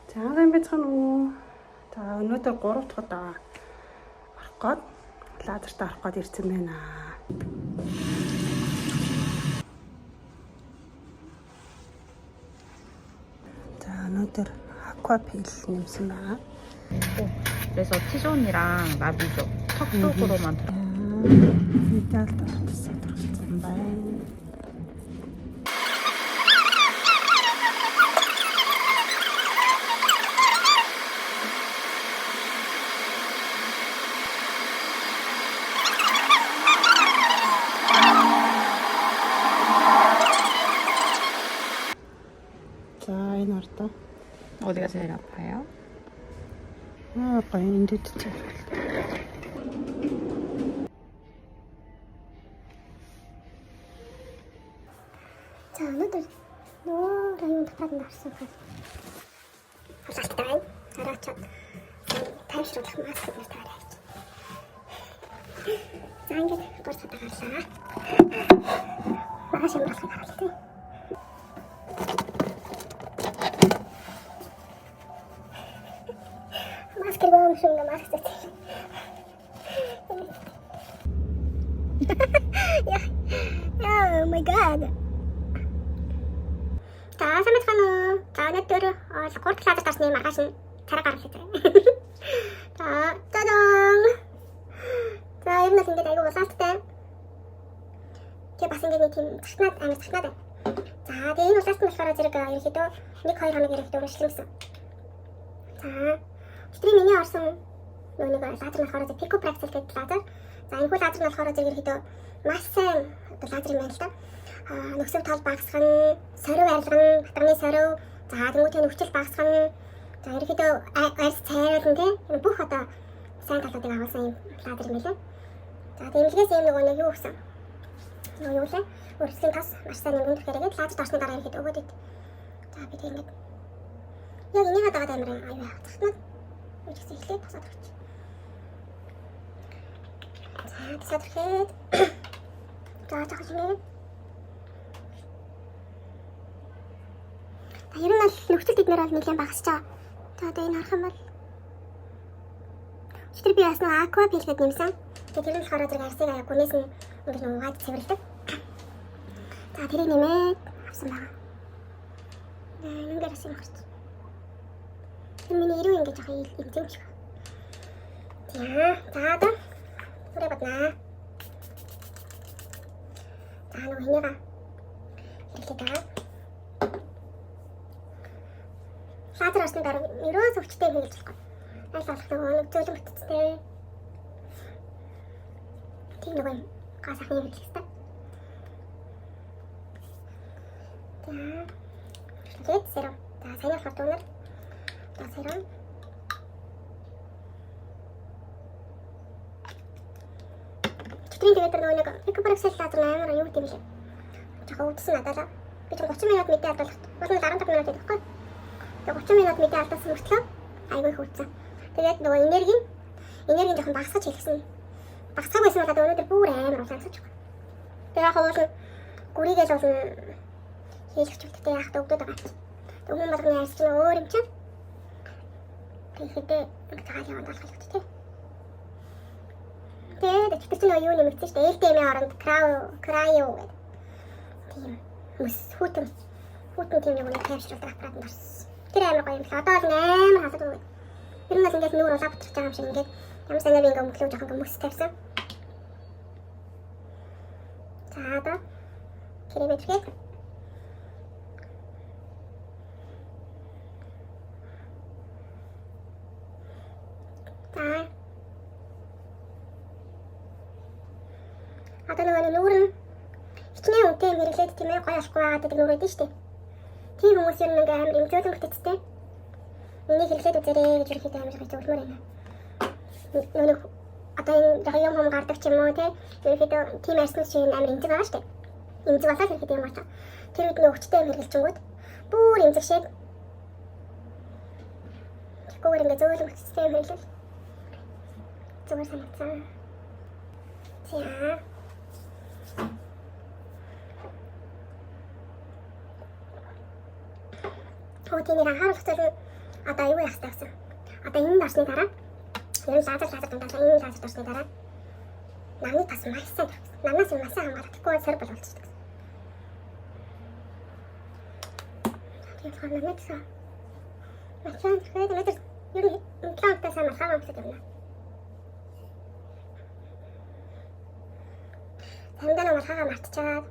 За энэ бяцхан уу. За өнөөдөр 3 дахь удаа орох гээд лазертаа орох гээд ирсэн байна. За өнөөдөр аквапил нэмсэн байна. 그래서 티존이랑 라비조 턱쪽으로만 들어. 일단 들어갔습니다. 자, 이 나왔다. 어디가 제일 아파요? 아까 인데 진짜. 자, 오늘들 노란 닭발이 나왔어. 감사합니다. 알았죠? 다음시로 딱 마스크를 달아야지. 자, 이제 벌써 다 갔어. 마시면 마스크 달아야지. 마스크를 먹으면 좀 마스크 썼지. 야, 오 마이 갓. За сайн байна уу? За өнөөдөр 3 дахь лазер дарсны маргааш нь царай гаргах хэрэгтэй. За 짜잔. За ер нь ингээд айгу улаалттай. Тэгээ бас ингээд нэг тийм цахнаад амар цахнаад байна. За тэгээ энэ улаалт нь болохоор зэрэг ерөөхдөө 1-2 хоног ерөөхдөө үргэлжлүүлсэн. За өчигдөр миний орсон нэг лазер нь болохоор пикопраксел гэдэг лазер. За энэ хүү лазер нь болохоор зэрэг ерөөхдөө маш сайн лазер юм байна л да. Нөхцөв тал багасгах, сорив арилгах, хатганы сорив, за тэмүүтийн өвчл багасгах, за ерөөхдөө арьс цайруулна тийм бүх одоо сайн талуудыг агуулсан юм лазер юм билээ. За тэмлэгээс юм нэг юу гэсэн. Юу лээ? Үргэлжлэн тас маш сайн нэмгэн хэрэгэд лазер орсны дараа ерөөхдөө өгөөд ид. За би тийм ингээд яг энийгээ дагаад амар аюу хатгахнаа. Юу ч гэсэн эхлээд тасаад өгч. За тасаад өгөөд. За жахаж нэ. Ер нь л нөхцөл эднэр бол нэлээд багасч байгаа. За одоо энэ харах юм бол өчигдөр би бас нэг аквапил гэдэг нэмсэн. Тэгээ тэр нь болохоор зэрэг арсыг аяа гүнээс нь ингээд угаад цэвэрлэдэг. За тэрийг нэмээд авсан байгаа. Ингээрээс юм гарч. Тэр миний ирүү ингээд жоохон имзэн шиг. За одоо бүрээ боднаа. За нэг энийгээ хэлээд байгаа. Лазер орсны дараа ерөөс өвчтэй хийж болохгүй. Аль болох нэг зөөлөн бүтцтэй. Тийм нэг юм гасахны хийж хэвээр. Тэгээд серум. За сайн болохоор дүүнер. За серум. Читрийн тэгээд нэг пикопраксел лазер амар юу гэдэм бэлээ. Жохоо үүдсэн надаа. Би ч 30 минут мэдээ алдуулах. Бол 15 минут байхгүй. 30 минут мэдээ алдсан мөртлөө айгүй хөвцөн. Тэгээд нөгөө энерги жоохон багасгаж хэлсэн. Багасгах байсан бол өнөөдөр бүр амар улаансаж байгаа. Тэгээд яг хавуулна гүрийгээ л болно хийж өчөлттэй яах дөгдөд байгаа. Тэг хүн болгоны арьс чинь өөр юм чинь. Тэгэхдээ таал яваад болох хэрэгтэй тий. Тэгээд өчтөр чинь юу нэмэгдсэн шүү дээ. LDM-ийн оронд крайо гэдэг. Тийм мөс хүүтэн тийм нэг тайвшруулдаг аппарат нарс. Тэр амар гоё юм л одоо бол амар хасаад байгаа. Ер нь бол ингээд нүүр улаа бутрах байгаа юм шиг ингээд ямар санаа би ингээд өмглөө жоохон мөс тавьсан. За одоо кремэтргээд. За. Одоо нөгөө нүүр нь хичнээн үнэтэй хэрэглээд тийм ээ гоё болохгүй байгаа гэдэг нүүр өгдөн шүү дээ. Тийм хүмүүс ер нь ингээм амар имжүүлэн бүтцтэй. Энийг хэрэглээд үзээрэй гэж ерөөхдөө амар гэж зөвлөмөр байна. Нөгөө одоо энэ юм хом гардаг ч юм уу те. Ерөөхдөө тийм арьсны чинь амар имзэг байгаа шүү дээ. Имзэг болоод ерөөхдөө юм байна. Тэр үед нөгөө өвчтэй хэрэглэлчингүүд бүр имзэг шиг. Тэгвэл ингээ зөвлөм бүтцтэй хэрэглэл. Зүгээр санагдсан. За. Хотиний анхаарал татсан Одоо юу яах вэ гэсэн. Одоо энэ орсны дараа ер нь лазер дундаа энэ лазер орсны дараа намны тас маш сайн. Намнаас маш сайн хамгаалахгүй сэр болчихсон. Тэгээд хамаагүй гэсэн. Macam saya macam you entah apa sama macam mana. Sambil nomor hak macam.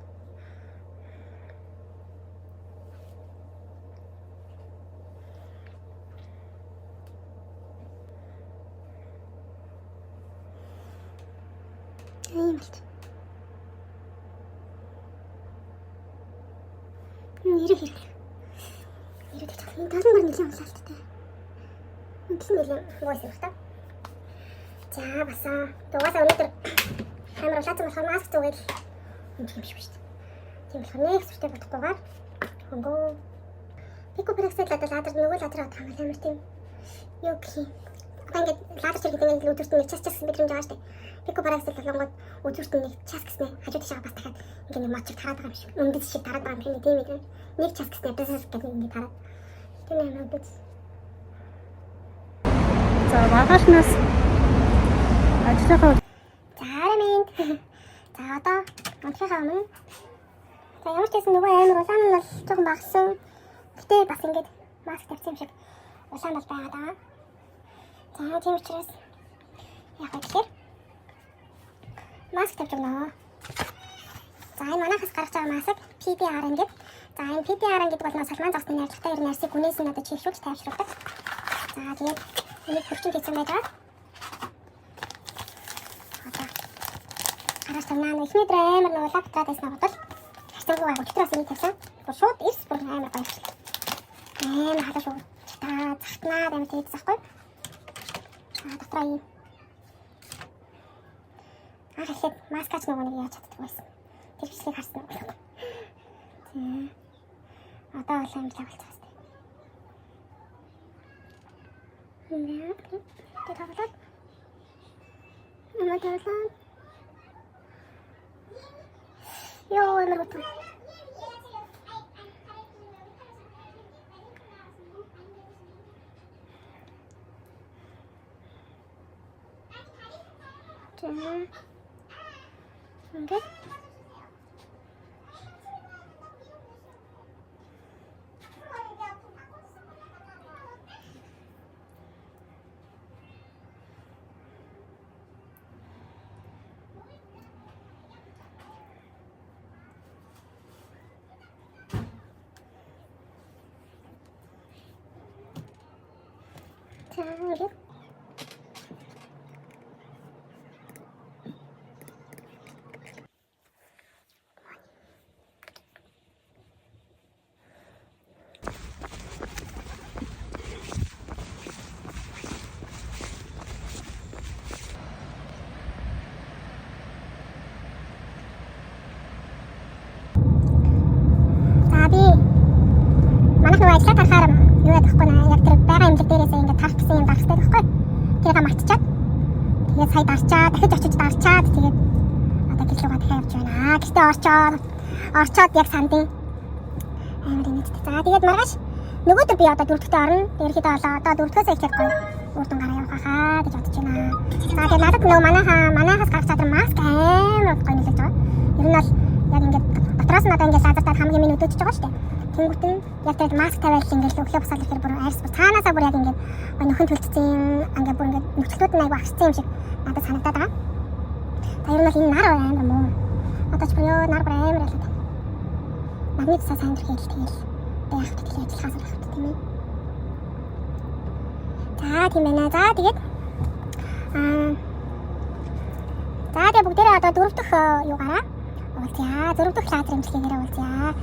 Ini macam. Ini 다른 건 일이 없었을 때. 무슨 일이 뭐 있었어? 자, 봤어. 너가서 오늘 카메라 샷좀 하고 마스크 쪽에 지금 쉬고 지금 전에 쓸 때부터 가. 그거 피코프렉스 라다라다 누구 라다라 담을 해물팀 여기 아까 라다 저기 되는 우주스는 차스차스 밑으로 자ste. 피코프렉스 그런 거 우주스는 차스스네 아주 대샤가 봤다. 이게 맞춰 달아다 가면서 운듯이 달아다 가면서 팀이들 닉 차스스네 뜻을 깨는 게 달아. За маргаашнаас ажиллахаа 잘하면 자 одоо уншихаа өмнө за ямар ч гэсэн нөгөө амар улаан нь бол жоохон багсан. Гэтэ бас ингэж маск тавьсан юм шиг улаан бол байгаа даа. За тийм учраас яг тэгэхээр маск тавьж өгнө. За энэ манайхаас гаргаж байгаа маск PDR ингээд. За энэ PDR гэдэг бол салман загсны найрлагатай ер нь арсыг хүнээс нь одоо чийшүүлж тайвшруулдаг. За тэгээд энийг хөрчин хийсэн байдаг. Одоо хараач танаа ихний дээр амар нэг лаптаад байсан бодвол хацангуу өчтөрөөс энийг тавьсан. Шууд эрс бүр амар гоё. Амар хадаж шүү. Та захтнаа амар тэгээд захгүй. За дотроо юм. Ахлаад маскач нөгөө нэг яаж чаддаг байсан. Тэр бичлэгийг харсан уу? Одоо бол амар тавилцсан. Нэ. Тэгээд тавилаад. Йоо, амар утга. Ингээд. 이렇게. Манайх нөгөө ажиллаад харахаар юу яах вэ? Яг тэр байгаа имлэг дээрээс ингээд тарах гэсэн юм дарахтай байхгүй. Тэгээд мартчихад. Тэгээд сая дарчаад, дахиж очиж дарчаад тэгээд одоо гэлүүгээ дахиад явж байна. Гэхдээ орчоод яг сандын амар инээдтэй. За тэгээд маргааш нөгөөдөр би одоо дөрөвдөгтөө орно. Ерөнхийдөө одоо дөрөвдөгөөс эхлэх гоё үр дүн гараа явах хаа гэж бодож байна. За тэгээд надад нөгөө манайхаас гарах чадвар маск амар гоё нөлөөлж байгаа. Ер нь бол яг ингээд дотроос нь одоо ингээд лазертаад хамгийн минь өдөөж байгаа шүү дээ. Тэнгүүт нь яг тэгээд маск тавиал ингээд өглөө босоод ирэхээр бүр айрс бүр цаанаасаа бүр яг ингээд нөхөн төлцсөн ингээд бүр ингээд нөхцлүүд нь аяг агцсан юм шиг надад санагдаад байгаа. Та ер нь бол энэ нар амар муу. Одоо ч бүр ёо нар бүр амар ялаад. Магний цаа сайн дэрхэл тэгэл яг тэгэл ажиллахаас байх тийм ээ. За тийм байна. За тэгээд бүгдээрээ одоо дөрөв дэх юугаараа уулзъя. Дөрөв дэх лазер имчилгээгээрээ уулзъя.